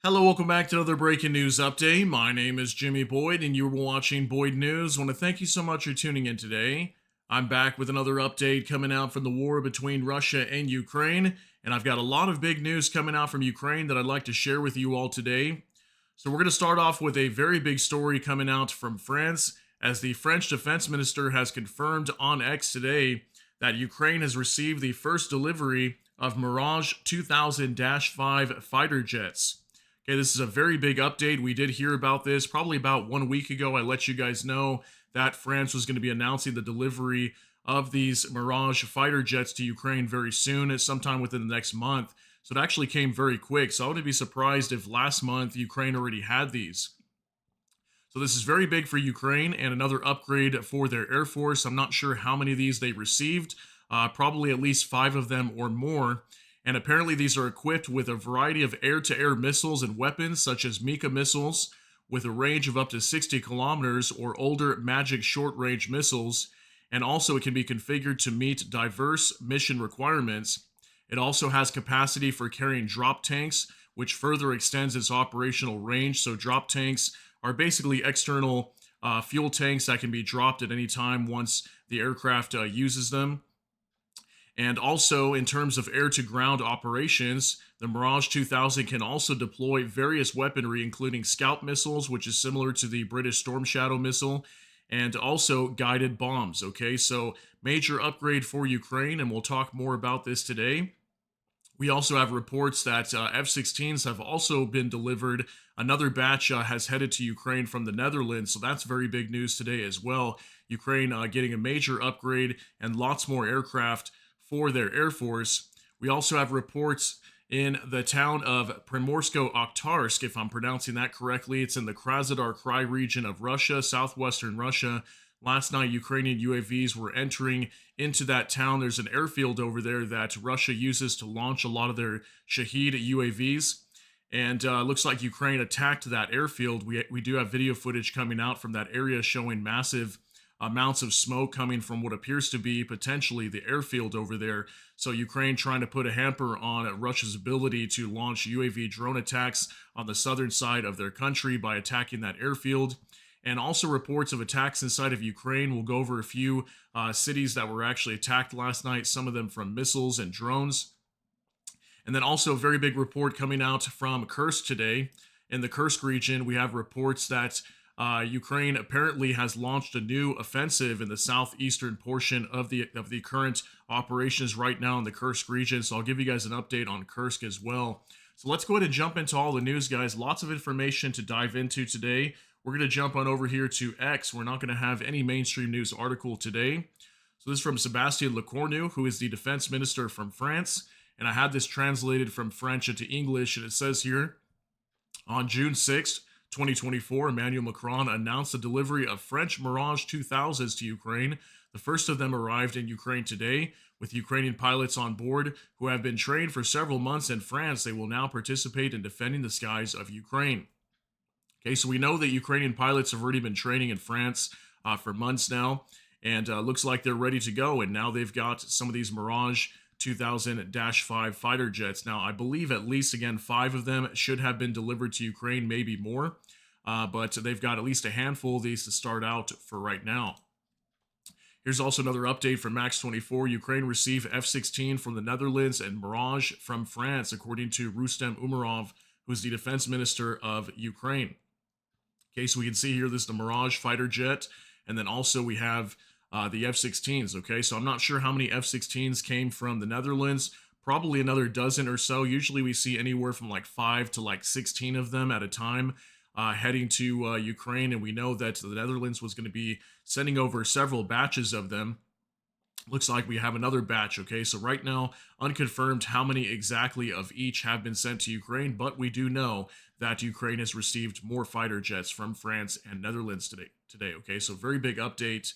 Hello, welcome back to another breaking news update. My name is Jimmy Boyd, and you're watching Boyd News. I want to thank you so much for tuning in today. I'm back with another update coming out from the war between Russia and Ukraine, and I've got a lot of big news coming out from Ukraine that I'd like to share with you all today. So, we're going to start off with a very big story coming out from France, as the French defense minister has confirmed on X today that Ukraine has received the first delivery of Mirage 2000 5 fighter jets. Okay, this is a very big update. We did hear about this probably about 1 week ago. I let you guys know that France was going to be announcing the delivery of these Mirage fighter jets to Ukraine very soon, sometime within the next month. So it actually came very quick. So I wouldn't be surprised if last month Ukraine already had these. So this is very big for Ukraine and another upgrade for their Air Force. I'm not sure how many of these they received, probably at least 5 of them or more. And apparently, these are equipped with a variety of air to air missiles and weapons, such as Mika missiles, with a range of up to 60 kilometers, or older Magic short range missiles. And also, it can be configured to meet diverse mission requirements. It also has capacity for carrying drop tanks, which further extends its operational range. So, drop tanks are basically external fuel tanks that can be dropped at any time once the aircraft uses them. And also, in terms of air to ground operations, the Mirage 2000 can also deploy various weaponry, including Scout missiles, which is similar to the British Storm Shadow missile, and also guided bombs. Okay, so major upgrade for Ukraine, and we'll talk more about this today. We also have reports that F-16s have also been delivered. Another batch has headed to Ukraine from the Netherlands, so that's very big news today as well. Ukraine getting a major upgrade and lots more aircraft for their Air Force. We also have reports in the town of Primorsko-Akhtarsk, if I'm pronouncing that correctly. It's in the Krasnodar Krai region of Russia, southwestern Russia. Last night, Ukrainian UAVs were entering into that town. There's an airfield over there that Russia uses to launch a lot of their Shahed UAVs. And looks like Ukraine attacked that airfield. We do have video footage coming out from that area showing massive amounts of smoke coming from what appears to be potentially the airfield over there. So Ukraine trying to put a hamper on Russia's ability to launch UAV drone attacks on the southern side of their country by attacking that airfield. And also reports of attacks inside of Ukraine. We'll go over a few cities that were actually attacked last night, some of them from missiles and drones. And then also a very big report coming out from Kursk today. In the Kursk region, we have reports that Ukraine apparently has launched a new offensive in the southeastern portion of the current operations right now in the Kursk region. So I'll give you guys an update on Kursk as well. So let's go ahead and jump into all the news, guys. Lots of information to dive into today. We're going to jump on over here to X. We're not going to have any mainstream news article today. So this is from Sebastien Lecornu, who is the defense minister from France. And I had this translated from French into English, and it says here, on June 6th, 2024, Emmanuel Macron announced the delivery of French Mirage 2000s to Ukraine. The first of them arrived in Ukraine today, with Ukrainian pilots on board who have been trained for several months in France. They will now participate in defending the skies of Ukraine. Okay, so we know that Ukrainian pilots have already been training in France for months now, and looks like they're ready to go. And now they've got some of these Mirage 2000-5 fighter jets. Now, I believe at least, again, 5 of them should have been delivered to Ukraine, maybe more. But they've got at least a handful of these to start out for right now. Here's also another update from Max24. Ukraine received F-16 from the Netherlands and Mirage from France, according to Rustem Umerov, who's the defense minister of Ukraine. Okay, so we can see here this is the Mirage fighter jet, and then also we have the F-16s. Okay, so I'm not sure how many F-16s came from the Netherlands. Probably another dozen or so. Usually we see anywhere from like 5 to like 16 of them at a time heading to Ukraine, and we know that the Netherlands was going to be sending over several batches of them. Looks like we have another batch. Okay, so right now, unconfirmed how many exactly of each have been sent to Ukraine, but we do know that Ukraine has received more fighter jets from France and Netherlands today. Okay, so very big update.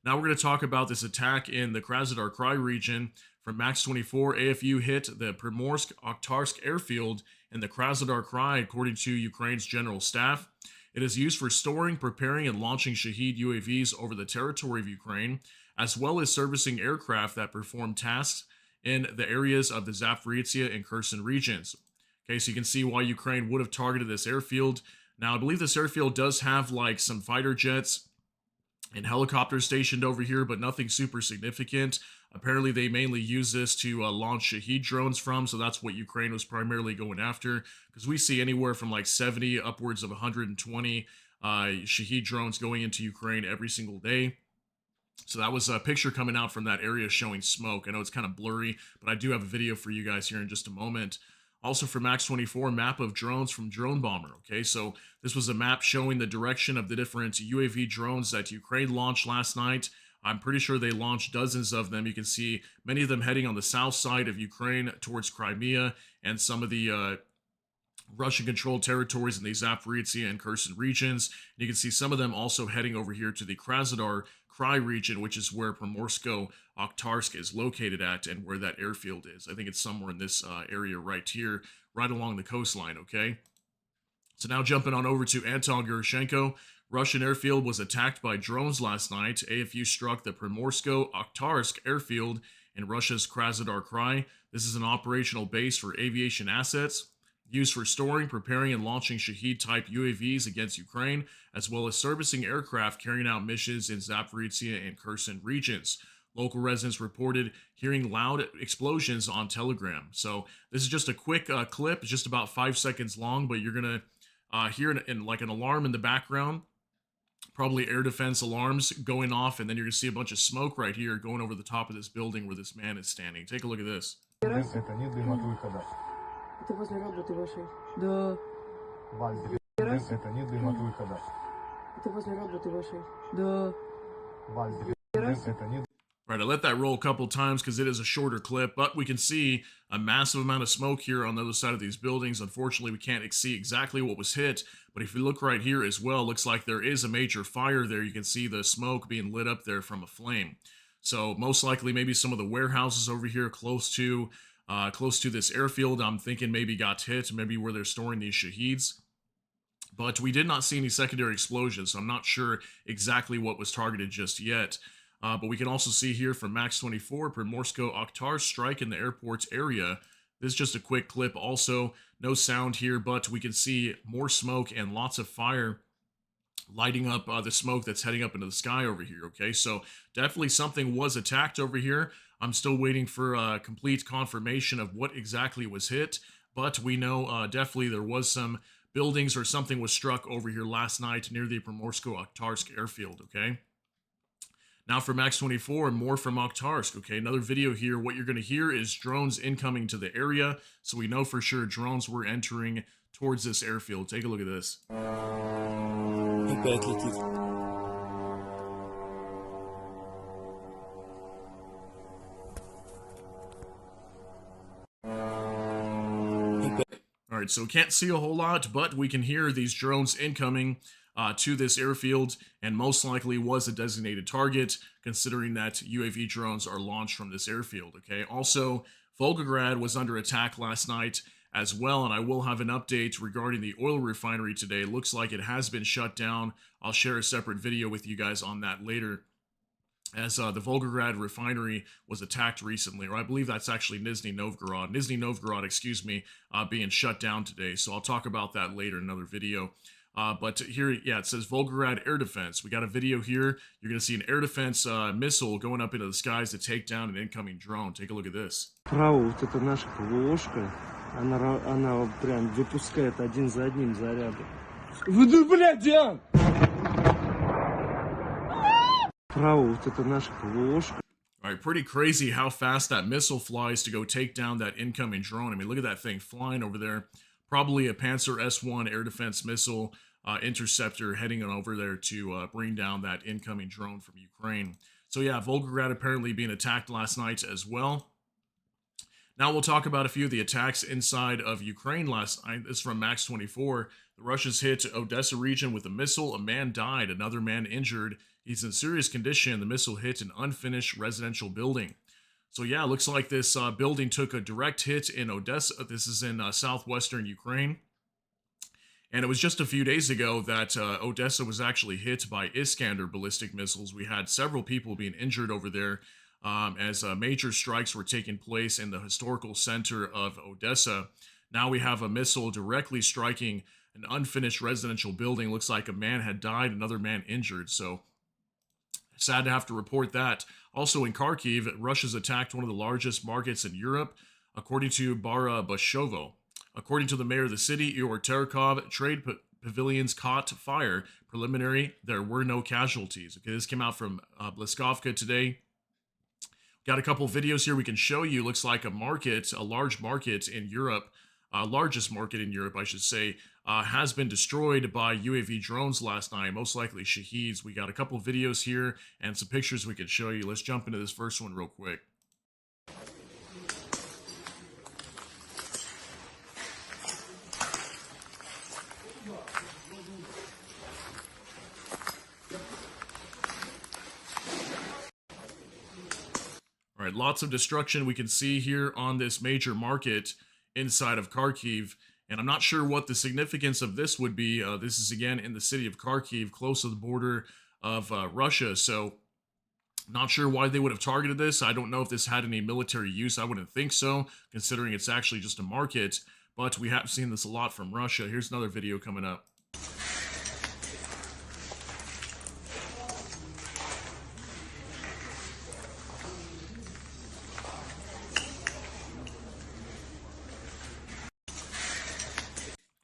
Now we're going to talk about this attack in the Krasnodar Krai region. From Max 24, AFU hit the Primorsk-Akhtarsk airfield in the Krasnodar Krai, according to Ukraine's general staff. It is used for storing, preparing, and launching Shahed UAVs over the territory of Ukraine, as well as servicing aircraft that perform tasks in the areas of the Zaporizhzhia and Kherson regions. Okay, so you can see why Ukraine would have targeted this airfield. Now, I believe this airfield does have like some fighter jets and helicopters stationed over here, but nothing super significant. Apparently, they mainly use this to launch Shahed drones from, so that's what Ukraine was primarily going after. Because we see anywhere from like 70 upwards of 120 Shahed drones going into Ukraine every single day. So that was a picture coming out from that area showing smoke. I know it's kind of blurry, but I do have a video for you guys here in just a moment. Also for Max 24, map of drones from Drone Bomber. Okay, so this was a map showing the direction of the different UAV drones that Ukraine launched last night. I'm pretty sure they launched dozens of them. You can see many of them heading on the south side of Ukraine towards Crimea and some of the Russian-controlled territories in the Zaporizhia and Kherson regions. And you can see some of them also heading over here to the Krasnodar Krai region, which is where Primorsko-Akhtarsk is located at and where that airfield is. I think it's somewhere in this area right here, right along the coastline, okay? So now jumping on over to Anton Gerashenko. Russian airfield was attacked by drones last night. AFU struck the Primorsko-Akhtarsk airfield in Russia's Krasnodar Krai. This is an operational base for aviation assets used for storing, preparing, and launching Shahed-type UAVs against Ukraine, as well as servicing aircraft carrying out missions in Zaporizhia and Kherson regions. Local residents reported hearing loud explosions on Telegram. So this is just a quick clip, just about 5 seconds long, but you're going to hear like an alarm in the background, probably air defense alarms going off, and then you're going to see a bunch of smoke right here going over the top of this building where this man is standing. Take a look at this. Это возле работы вашей. Да. Это не дым от выхода. Это возле работы вашей. Да. Это не. Right, I let that roll a couple times because it is a shorter clip, but we can see a massive amount of smoke here on the other side of these buildings. Unfortunately, we can't see exactly what was hit, but if you look right here as well, looks like there is a major fire there. You can see the smoke being lit up there from a flame. So most likely maybe some of the warehouses over here close to this airfield, I'm thinking maybe got hit, maybe where they're storing these Shaheds. But we did not see any secondary explosions, so I'm not sure exactly what was targeted just yet. But we can also see here from Max 24, Primorsko-Akhtarsk strike in the airport's area. This is just a quick clip. Also, no sound here, but we can see more smoke and lots of fire lighting up the smoke that's heading up into the sky over here, okay? So definitely something was attacked over here. I'm still waiting for complete confirmation of what exactly was hit, but we know definitely there was some buildings or something was struck over here last night near the Primorsko-Akhtarsk airfield, okay? Now for Max 24, more from Akhtarsk, okay? Another video here. What you're going to hear is drones incoming to the area, so we know for sure drones were entering towards this airfield. Take a look at this. Опять летит. All right, so we can't see a whole lot, but we can hear these drones incoming to this airfield, and most likely was a designated target, considering that UAV drones are launched from this airfield, okay? Also, Volgograd was under attack last night as well, and I will have an update regarding the oil refinery today. It looks like it has been shut down. I'll share a separate video with you guys on that later, as the Volgograd refinery was attacked recently, or I believe that's actually Nizhny Novgorod, excuse me, being shut down today. So I'll talk about that later in another video. But here, yeah, it says Volgograd air defense. We got a video here. You're going to see an air defense missile going up into the skies to take down an incoming drone. Take a look at this. Право, вот это наша ПВОшка, она прям выпускает один за одним заряды. Вы, блядь, Диан! Право, вот это наша ПВОшка. All right, pretty crazy how fast that missile flies to go take down that incoming drone. I mean, look at that thing flying over there. Probably a Panzer S-1 air defense missile interceptor heading on over there to bring down that incoming drone from Ukraine. So yeah, Volgograd apparently being attacked last night as well. Now we'll talk about a few of the attacks inside of Ukraine last night. This is from Max 24. The Russians hit Odessa region with a missile. A man died, another man injured. He's in serious condition. The missile hit an unfinished residential building. So yeah, looks like this building took a direct hit in Odessa. This is in southwestern Ukraine. And it was just a few days ago that Odessa was actually hit by Iskander ballistic missiles. We had several people being injured over there as major strikes were taking place in the historical center of Odessa. Now we have a missile directly striking an unfinished residential building. Looks like a man had died, another man injured. So sad to have to report that. Also in Kharkiv, Russia's attacked one of the largest markets in Europe, according to Barabashovo. According to the mayor of the city, Igor Terekov, trade pavilions caught fire. Preliminary, there were no casualties. Okay, this came out from Bliskovka today. Got a couple videos here we can show you. Looks like a market, a large market in Europe, largest market in Europe, I should say, has been destroyed by UAV drones last night, most likely Shaheeds. We got a couple videos here and some pictures we can show you. Let's jump into this first one real quick. All right, lots of destruction we can see here on this major market inside of Kharkiv. And I'm not sure what the significance of this would be. This is, again, in the city of Kharkiv, close to the border of Russia. So not sure why they would have targeted this. I don't know if this had any military use. I wouldn't think so, considering it's actually just a market. But we have seen this a lot from Russia. Here's another video coming up.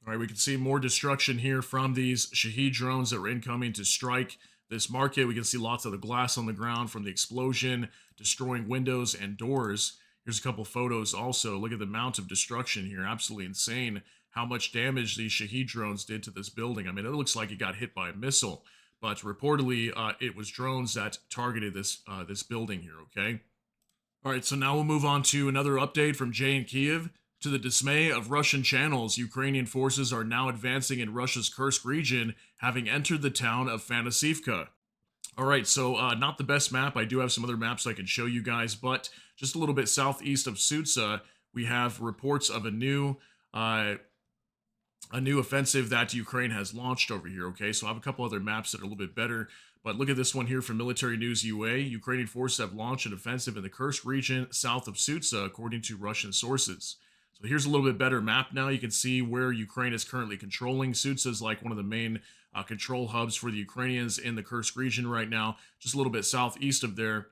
All right, we can see more destruction here from these Shahed drones that were incoming to strike this market. We can see lots of the glass on the ground from the explosion, destroying windows and doors. Here's a couple photos also. Look at the amount of destruction here. Absolutely insane how much damage these Shahed drones did to this building. I mean, it looks like it got hit by a missile, but reportedly it was drones that targeted this building here, okay? All right, so now we'll move on to another update from Jay in Kiev. To the dismay of Russian channels, Ukrainian forces are now advancing in Russia's Kursk region, having entered the town of Fanasivka. All right, so not the best map. I do have some other maps I can show you guys, but just a little bit southeast of Sutsa, we have reports of a new offensive that Ukraine has launched over here, okay? So I have a couple other maps that are a little bit better, but look at this one here from Military News UA. Ukrainian forces have launched an offensive in the Kursk region south of Sutsa, according to Russian sources. So here's a little bit better map now. You can see where Ukraine is currently controlling. Sutsa is like one of the main control hubs for the Ukrainians in the Kursk region right now. Just a little bit southeast of there.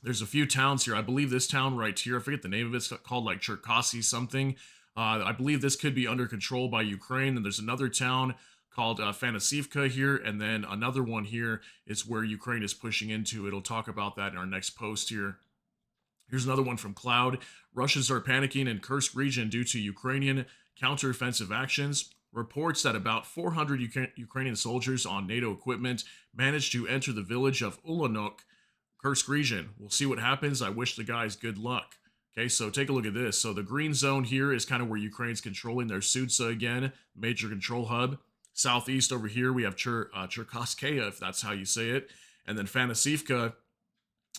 There's a few towns here. I believe this town right here, I forget the name of it, it's called like Cherkasy something. I believe this could be under control by Ukraine. And there's another town called Fanasivka here. And then another one here is where Ukraine is pushing into. It'll talk about that in our next post here. Here's another one from Cloud. Russians are panicking in Kursk region due to Ukrainian counteroffensive actions. Reports that about 400 Ukrainian soldiers on NATO equipment managed to enter the village of Ulanok, Kursk region. We'll see what happens. I wish the guys good luck. Okay, so take a look at this. So the green zone here is kind of where Ukraine's controlling their Sutsa again, major control hub. Southeast over here, we have Cherkasskaya, if that's how you say it. And then Fanasivka,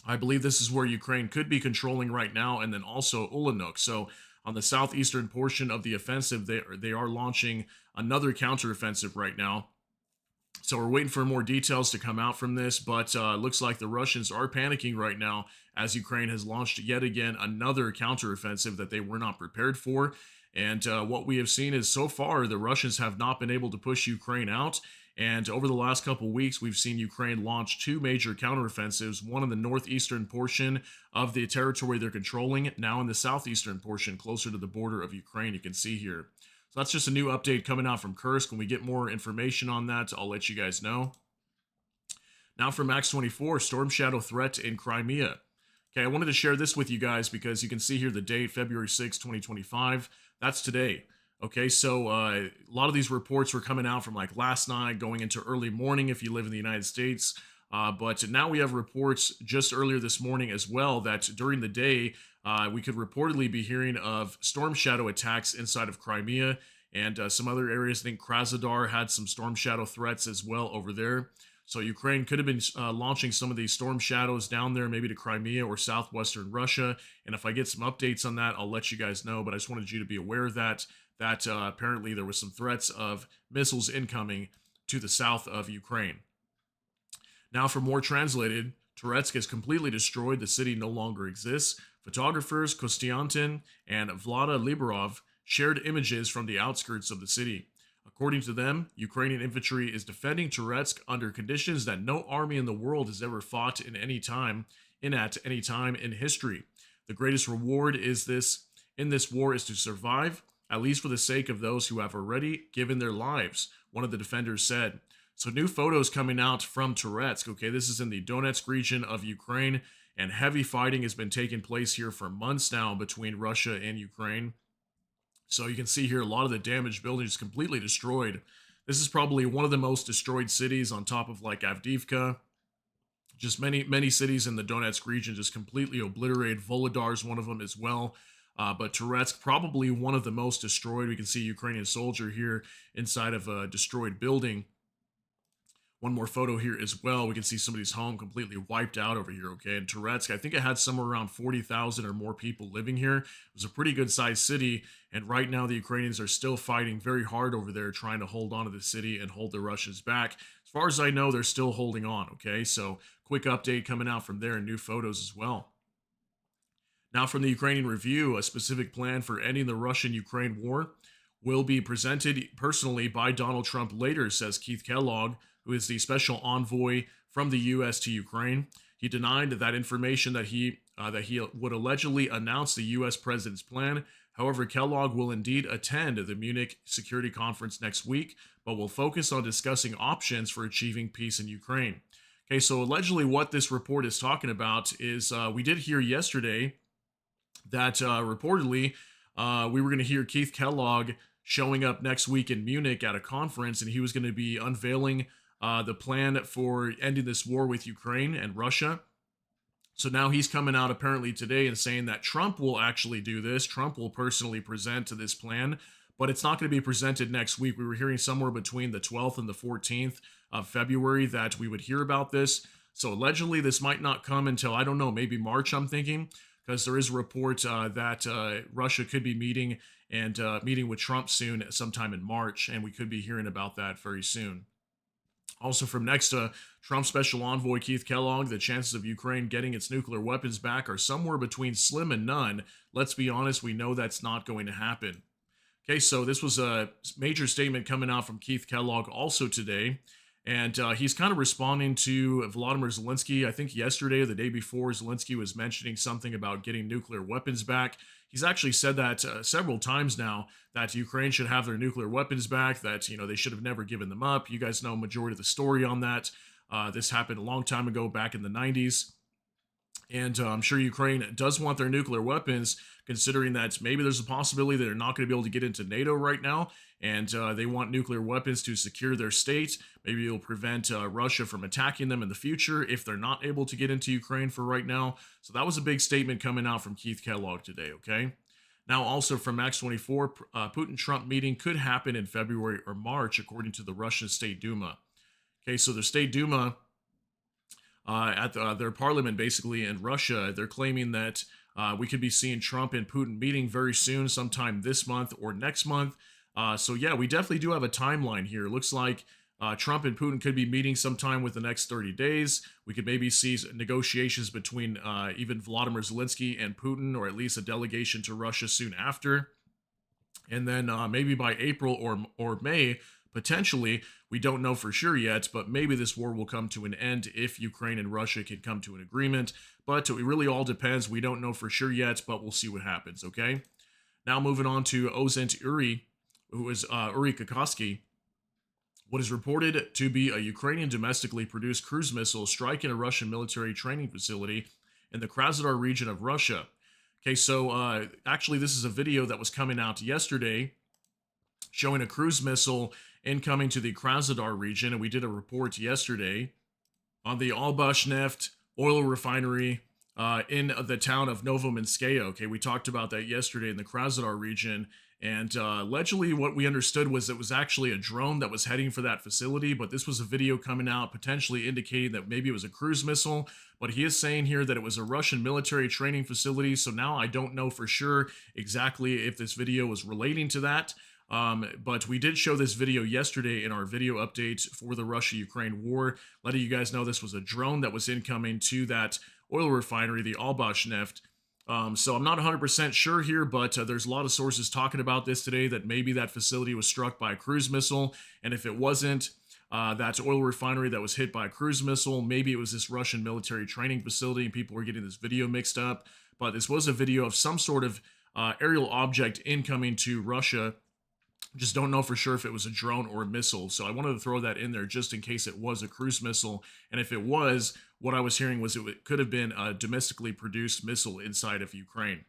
I believe this is where Ukraine could be controlling right now, and then also Ulanok. So on the southeastern portion of the offensive, they are launching another counteroffensive right now. So we're waiting for more details to come out from this, but looks like the Russians are panicking right now as Ukraine has launched yet again another counteroffensive that they were not prepared for. And what we have seen is so far the Russians have not been able to push Ukraine out. And over the last couple of weeks, we've seen Ukraine launch two major counteroffensives, one in the northeastern portion of the territory they're controlling, now in the southeastern portion, closer to the border of Ukraine, you can see here. So that's just a new update coming out from Kursk. When we get more information on that, I'll let you guys know. Now from Max 24, Storm Shadow threat in Crimea. Okay, I wanted to share this with you guys because you can see here the date, February 6, 2025. That's today. Okay, so a lot of these reports were coming out from like last night, going into early morning if you live in the United States. But now we have reports just earlier this morning as well that during the day, we could reportedly be hearing of Storm Shadow attacks inside of Crimea and some other areas. I think Krasnodar had some Storm Shadow threats as well over there. So Ukraine could have been launching some of these Storm Shadows down there, maybe to Crimea or southwestern Russia. And if I get some updates on that, I'll let you guys know. But I just wanted you to be aware of that apparently there was some threats of missiles incoming to the south of Ukraine. Now for more translated, Toretsk is completely destroyed. The city no longer exists. Photographers Kostiantin and Vlada Liberov shared images from the outskirts of the city. According to them, Ukrainian infantry is defending Toretsk under conditions that no army in the world has ever fought at any time in history. The greatest reward in this war is to survive, at least for the sake of those who have already given their lives, one of the defenders said. So new photos coming out from Toretsk. Okay, this is in the Donetsk region of Ukraine, and heavy fighting has been taking place here for months now between Russia and Ukraine. So you can see here a lot of the damaged buildings completely destroyed. This is probably one of the most destroyed cities on top of like Avdiivka. Just many cities in the Donetsk region just completely obliterated. Volodar is one of them as well. But Toretsk, probably one of the most destroyed. We can see a Ukrainian soldier here inside of a destroyed building. One more photo here as well. We can see somebody's home completely wiped out over here, okay? And Toretsk, I think it had somewhere around 40,000 or more people living here. It was a pretty good sized city, and right now the Ukrainians are still fighting very hard over there, trying to hold on to the city and hold the Russians back. As far as I know, they're still holding on, okay? So quick update coming out from there and new photos as well. Now from the Ukrainian Review, a specific plan for ending the Russian-Ukraine war will be presented personally by Donald Trump later, says Keith Kellogg, who is the special envoy from the U.S. to Ukraine. He denied that information that he would allegedly announce the U.S. president's plan. However, Kellogg will indeed attend the Munich Security Conference next week, but will focus on discussing options for achieving peace in Ukraine. Okay, so allegedly what this report is talking about is we did hear yesterday that reportedly we were going to hear Keith Kellogg showing up next week in Munich at a conference, and he was going to be unveiling the plan for ending this war with Ukraine and Russia. So now he's coming out apparently today and saying that Trump will actually do this. Trump will personally present to this plan, but it's not going to be presented next week. We were hearing somewhere between the 12th and the 14th of February that we would hear about this. So allegedly this might not come until, I don't know, maybe March, I'm thinking, because there is a report that Russia could be meeting with Trump soon, sometime in March, and we could be hearing about that very soon. Also from next to Trump special envoy Keith Kellogg, the chances of Ukraine getting its nuclear weapons back are somewhere between slim and none. Let's be honest, we know that's not going to happen. Okay, so this was a major statement coming out from Keith Kellogg also today. And he's kind of responding to Volodymyr Zelensky. I think yesterday or the day before, Zelensky was mentioning something about getting nuclear weapons back. He's actually said that several times now, that Ukraine should have their nuclear weapons back, that, you know, they should have never given them up. You guys know majority of the story on that. This happened a long time ago, back in the 90s. And I'm sure Ukraine does want their nuclear weapons, considering that maybe there's a possibility that they're not going to be able to get into NATO right now, and they want nuclear weapons to secure their state. Maybe it'll prevent Russia from attacking them in the future if they're not able to get into Ukraine for right now. So that was a big statement coming out from Keith Kellogg today, okay? Now, also from Max 24, Putin-Trump meeting could happen in February or March, according to the Russian State Duma. Okay, so the State Duma, at their parliament, basically, in Russia, they're claiming that we could be seeing Trump and Putin meeting very soon, sometime this month or next month. So yeah, we definitely do have a timeline here. It looks like Trump and Putin could be meeting sometime with the next 30 days. We could maybe see negotiations between even Volodymyr Zelensky and Putin, or at least a delegation to Russia soon after. And then maybe by April or May, potentially, we don't know for sure yet, but maybe this war will come to an end if Ukraine and Russia can come to an agreement. But it really all depends. We don't know for sure yet, but we'll see what happens, okay? Now moving on to Ozent Uri, who is Uri Kokoski. What is reported to be a Ukrainian domestically produced cruise missile striking a Russian military training facility in the Krasnodar region of Russia. Okay, so actually this is a video that was coming out yesterday showing a cruise missile incoming to the Krasnodar region, and we did a report yesterday on the Albashneft oil refinery in the town of Novominskaya. Okay, we talked about that yesterday in the Krasnodar region, and allegedly what we understood was it was actually a drone that was heading for that facility, but this was a video coming out potentially indicating that maybe it was a cruise missile, but he is saying here that it was a Russian military training facility, so now I don't know for sure exactly if this video was relating to that. But we did show this video yesterday in our video update for the Russia-Ukraine war, letting you guys know this was a drone that was incoming to that oil refinery, the Albashneft. So I'm not 100% sure here, but there's a lot of sources talking about this today that maybe that facility was struck by a cruise missile. And if it wasn't, that oil refinery that was hit by a cruise missile, maybe it was this Russian military training facility and people were getting this video mixed up. But this was a video of some sort of aerial object incoming to Russia. Just don't know for sure if it was a drone or a missile. So I wanted to throw that in there just in case it was a cruise missile. And if it was, what I was hearing was it could have been a domestically produced missile inside of Ukraine.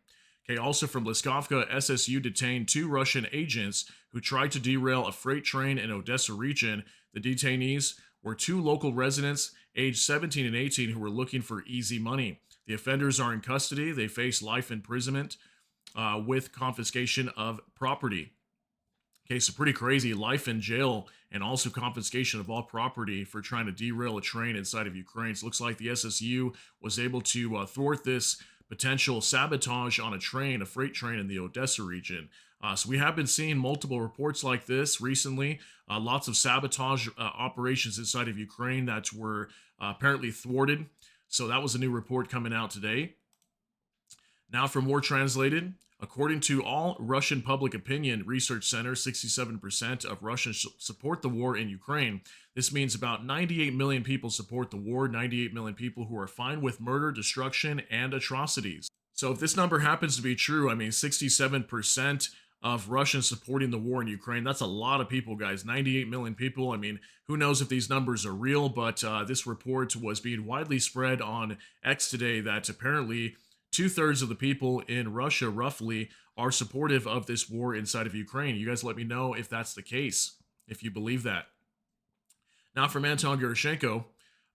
Okay, also from Liskovka, SSU detained 2 Russian agents who tried to derail a freight train in Odessa region. The detainees were 2 local residents, aged 17 and 18, who were looking for easy money. The offenders are in custody. They face life imprisonment with confiscation of property. Okay, so pretty crazy. Life in jail and also confiscation of all property for trying to derail a train inside of Ukraine. So it looks like the SSU was able to thwart this potential sabotage on a train, a freight train in the Odessa region. So we have been seeing multiple reports like this recently. Lots of sabotage operations inside of Ukraine that were apparently thwarted. So that was a new report coming out today. Now for more translated. According to All Russian Public Opinion Research Center, 67% of Russians support the war in Ukraine. This means about 98 million people support the war, 98 million people who are fine with murder, destruction, and atrocities. So if this number happens to be true, I mean 67% of Russians supporting the war in Ukraine, that's a lot of people, guys. 98 million people. I mean, who knows if these numbers are real, but this report was being widely spread on X today that apparently 2/3 of the people in Russia, roughly, are supportive of this war inside of Ukraine. You guys let me know if that's the case, if you believe that. Now from Anton Gerashenko,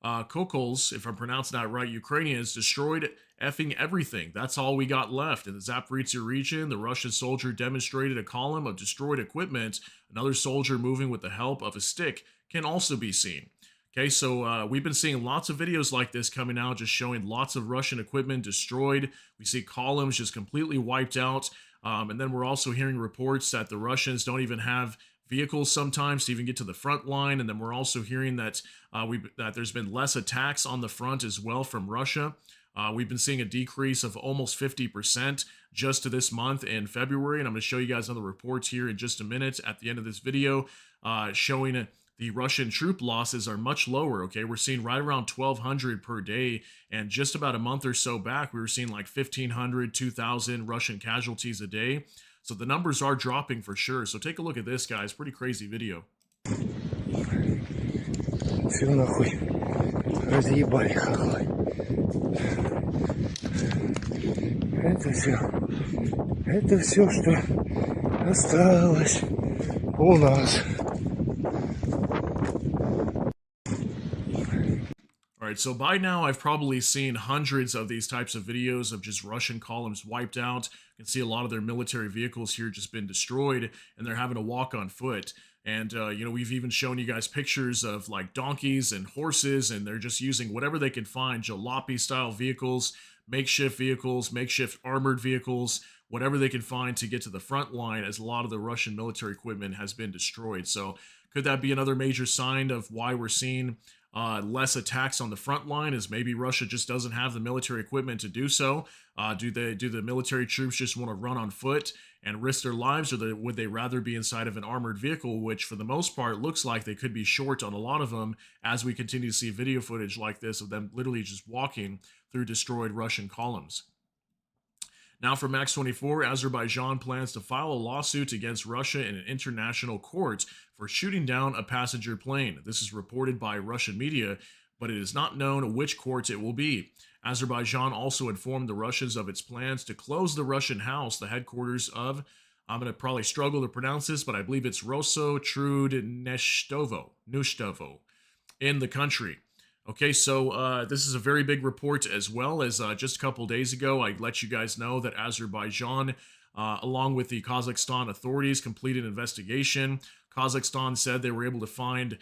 Kokols, if I'm pronouncing that right, Ukrainians destroyed effing everything. That's all we got left. In the Zaporizhzhia region, the Russian soldier demonstrated a column of destroyed equipment. Another soldier moving with the help of a stick can also be seen. Okay, so we've been seeing lots of videos like this coming out, just showing lots of Russian equipment destroyed. We see columns just completely wiped out. And then we're also hearing reports that the Russians don't even have vehicles sometimes to even get to the front line. And then we're also hearing that that there's been less attacks on the front as well from Russia. We've been seeing a decrease of almost 50% just to this month in February. And I'm going to show you guys another reports here in just a minute at the end of this video showing the Russian troop losses are much lower, okay? We're seeing right around 1,200 per day, and just about a month or so back, we were seeing like 1,500, 2,000 Russian casualties a day. So the numbers are dropping for sure. So take a look at this, guys. Pretty crazy video. Все нахуй. Разъебали хохлы. Это все, что осталось у нас. All right, so by now I've probably seen hundreds of these types of videos of just Russian columns wiped out. You can see a lot of their military vehicles here just been destroyed, and they're having to walk on foot. And, you know, we've even shown you guys pictures of like donkeys and horses, and they're just using whatever they can find, jalopy-style vehicles, makeshift armored vehicles, whatever they can find to get to the front line, as a lot of the Russian military equipment has been destroyed. So could that be another major sign of why we're seeing less attacks on the front line? Is maybe Russia just doesn't have the military equipment to do so? Do the military troops just want to run on foot and risk their lives, or would they rather be inside of an armored vehicle, which for the most part looks like they could be short on a lot of them, as we continue to see video footage like this of them literally just walking through destroyed Russian columns. Now for Max 24, Azerbaijan plans to file a lawsuit against Russia in an international court for shooting down a passenger plane. This is reported by Russian media, but it is not known which court it will be. Azerbaijan also informed the Russians of its plans to close the Russian house, the headquarters of, I'm going to probably struggle to pronounce this, but I believe it's Rosso Trudneshtovo in the country. Okay, so this is a very big report, as well as just a couple days ago, I let you guys know that Azerbaijan, along with the Kazakhstan authorities, completed an investigation. Kazakhstan said they were able to find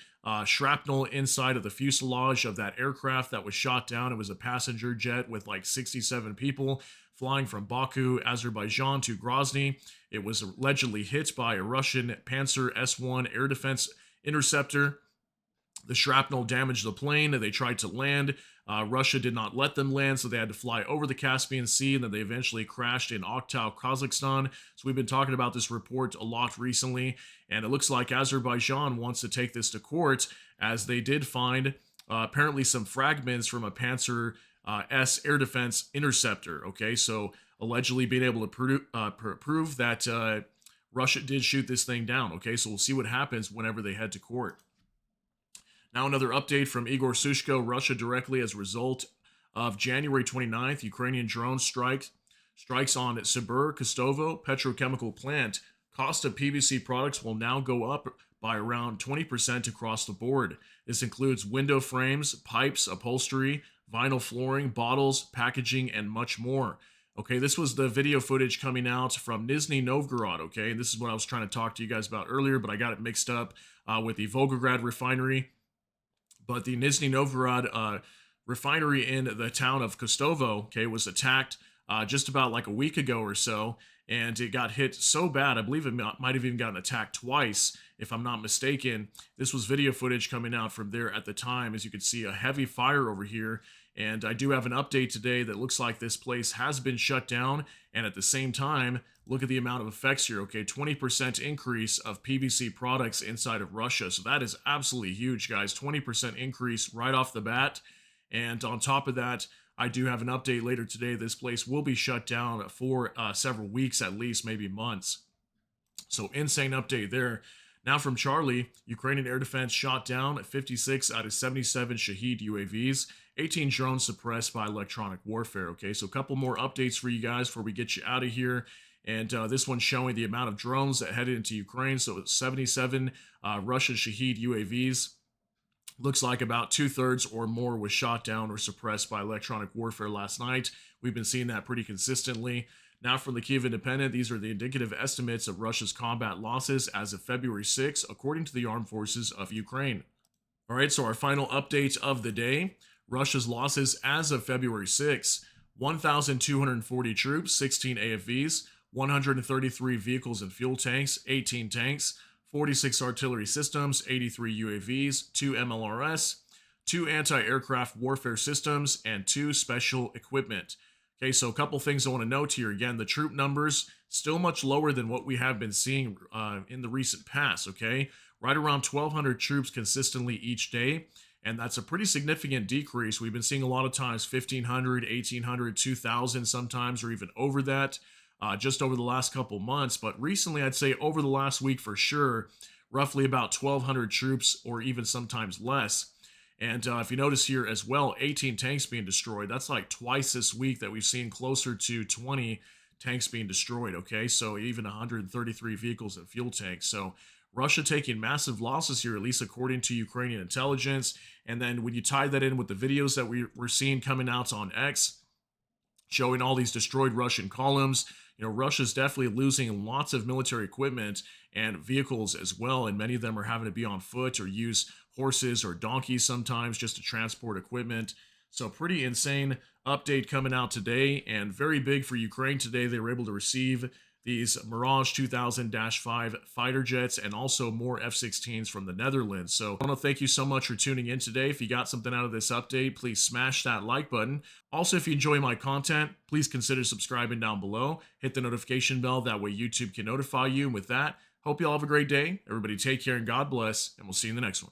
shrapnel inside of the fuselage of that aircraft that was shot down. It was a passenger jet with like 67 people flying from Baku, Azerbaijan to Grozny. It was allegedly hit by a Russian Panzer S-1 air defense interceptor. The shrapnel damaged the plane. They tried to land. Russia did not let them land, so they had to fly over the Caspian Sea, and then they eventually crashed in Aktau, Kazakhstan. So we've been talking about this report a lot recently, and it looks like Azerbaijan wants to take this to court, as they did find apparently some fragments from a Panzer S air defense interceptor. Okay, so allegedly being able to prove that Russia did shoot this thing down. Okay, so we'll see what happens whenever they head to court. Now, another update from Igor Sushko. Russia directly as a result of January 29th, Ukrainian drone strikes on Sibir Kostovo petrochemical plant. Cost of PVC products will now go up by around 20% across the board. This includes window frames, pipes, upholstery, vinyl flooring, bottles, packaging, and much more. Okay, this was the video footage coming out from Nizhny Novgorod, okay? This is what I was trying to talk to you guys about earlier, but I got it mixed up with the Volgograd refinery. But the Nizhny Novgorod refinery in the town of Kostovo, okay, was attacked just about like a week ago or so, and it got hit so bad, I believe it might have even gotten attacked twice, if I'm not mistaken. This was video footage coming out from there at the time. As you can see, a heavy fire over here, and I do have an update today that looks like this place has been shut down, and at the same time, look at the amount of effects here, okay? 20% increase of PVC products inside of Russia. So that is absolutely huge, guys. 20% increase right off the bat. And on top of that, I do have an update later today. This place will be shut down for several weeks at least, maybe months. So insane update there. Now from Charlie, Ukrainian air defense shot down 56 out of 77 Shahed UAVs, 18 drones suppressed by electronic warfare. Okay, so a couple more updates for you guys before we get you out of here. And this one's showing the amount of drones that headed into Ukraine. So it's 77 Russian Shahed UAVs. Looks like about 2/3 or more was shot down or suppressed by electronic warfare last night. We've been seeing that pretty consistently. Now from the Kyiv Independent, these are the indicative estimates of Russia's combat losses as of February 6, according to the Armed Forces of Ukraine. All right, so our final update of the day. Russia's losses as of February 6, 1,240 troops, 16 AFVs, 133 vehicles and fuel tanks, 18 tanks, 46 artillery systems, 83 UAVs, 2 MLRS, 2 anti-aircraft warfare systems, and 2 special equipment. Okay, so a couple things I want to note here. Again, the troop numbers still much lower than what we have been seeing in the recent past, okay? Right around 1,200 troops consistently each day, and that's a pretty significant decrease. We've been seeing a lot of times 1,500, 1,800, 2,000 sometimes, or even over that. Just over the last couple months, but recently I'd say over the last week for sure, roughly about 1,200 troops or even sometimes less. And if you notice here as well, 18 tanks being destroyed. That's like twice this week that we've seen closer to 20 tanks being destroyed, okay? So even 133 vehicles and fuel tanks. So Russia taking massive losses here, at least according to Ukrainian intelligence. And then when you tie that in with the videos that we're seeing coming out on X, showing all these destroyed Russian columns, you know, Russia's definitely losing lots of military equipment and vehicles as well, and many of them are having to be on foot or use horses or donkeys sometimes just to transport equipment. So pretty insane update coming out today, and very big for Ukraine today. They were able to receive these Mirage 2000-5 fighter jets and also more F-16s from the Netherlands. So I want to thank you so much for tuning in today. If you got something out of this update, please smash that like button. Also, if you enjoy my content, please consider subscribing down below. Hit the notification bell. That way YouTube can notify you. And with that, hope you all have a great day. Everybody take care and God bless, and we'll see you in the next one.